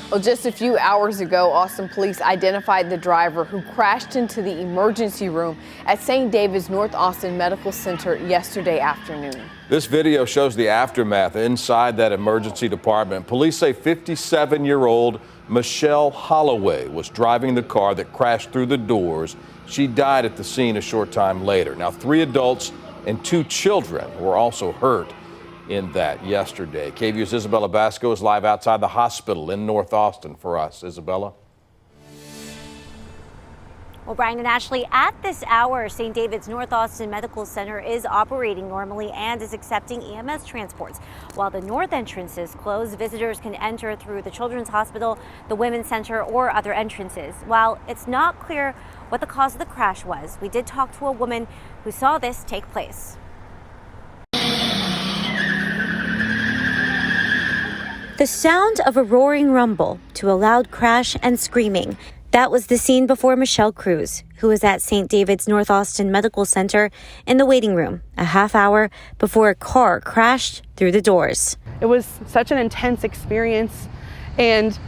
Well, just a few hours ago, Austin police identified the driver who crashed into the emergency room at St. David's North Austin Medical Center yesterday afternoon. This video shows the aftermath inside that emergency department. Police say 57-year-old Michelle Holloway was driving the car that crashed through the doors. She died at the scene a short time later. Now, 3 adults and 2 children were also hurt in that yesterday. KVUE's Isabella Basco is live outside the hospital in North Austin for us. Isabella. Well, Brian and Ashley, at this hour, St. David's North Austin Medical Center is operating normally and is accepting EMS transports. While the north entrance is closed, visitors can enter through the Children's Hospital, the Women's Center, or other entrances. While it's not clear what the cause of the crash was, we did talk to a woman who saw this take place. The sound of a roaring rumble to a loud crash and screaming. That was the scene before Michelle Cruz, who was at St. David's North Austin Medical Center in the waiting room a half hour before a car crashed through the doors. It was such an intense experience, and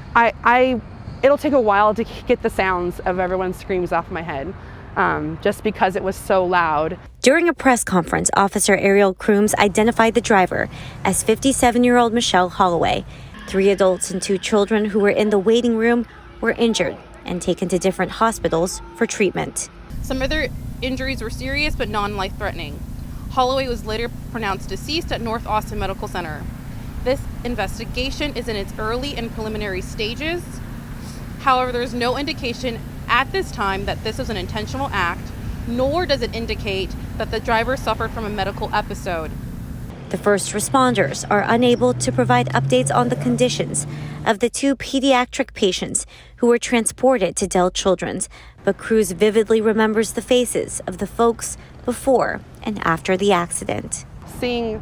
it'll take a while to get the sounds of everyone's screams off my head, just because it was so loud. During a press conference, Officer Ariel Crooms identified the driver as 57-year-old Michelle Holloway. 3 adults and 2 children who were in the waiting room were injured and taken to different hospitals for treatment. Some of their injuries were serious but non-life-threatening. Holloway was later pronounced deceased at North Austin Medical Center. This investigation is in its early and preliminary stages. However, there is no indication at this time that this was an intentional act, nor does it indicate that the driver suffered from a medical episode. The first responders are unable to provide updates on the conditions of the 2 pediatric patients who were transported to Dell Children's, but Cruz vividly remembers the faces of the folks before and after the accident. Seeing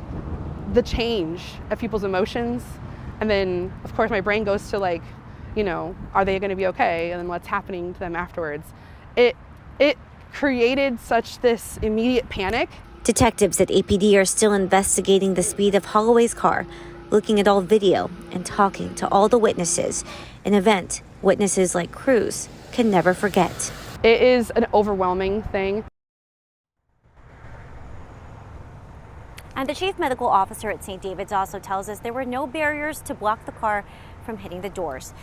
the change of people's emotions, and then, of course, my brain goes to are they going to be okay, and then what's happening to them afterwards. It created such this immediate panic. Detectives at APD are still investigating the speed of Holloway's car, looking at all video and talking to all the witnesses, an event witnesses like Cruz can never forget. It is an overwhelming thing. And the chief medical officer at St. David's also tells us there were no barriers to block the car from hitting the doors.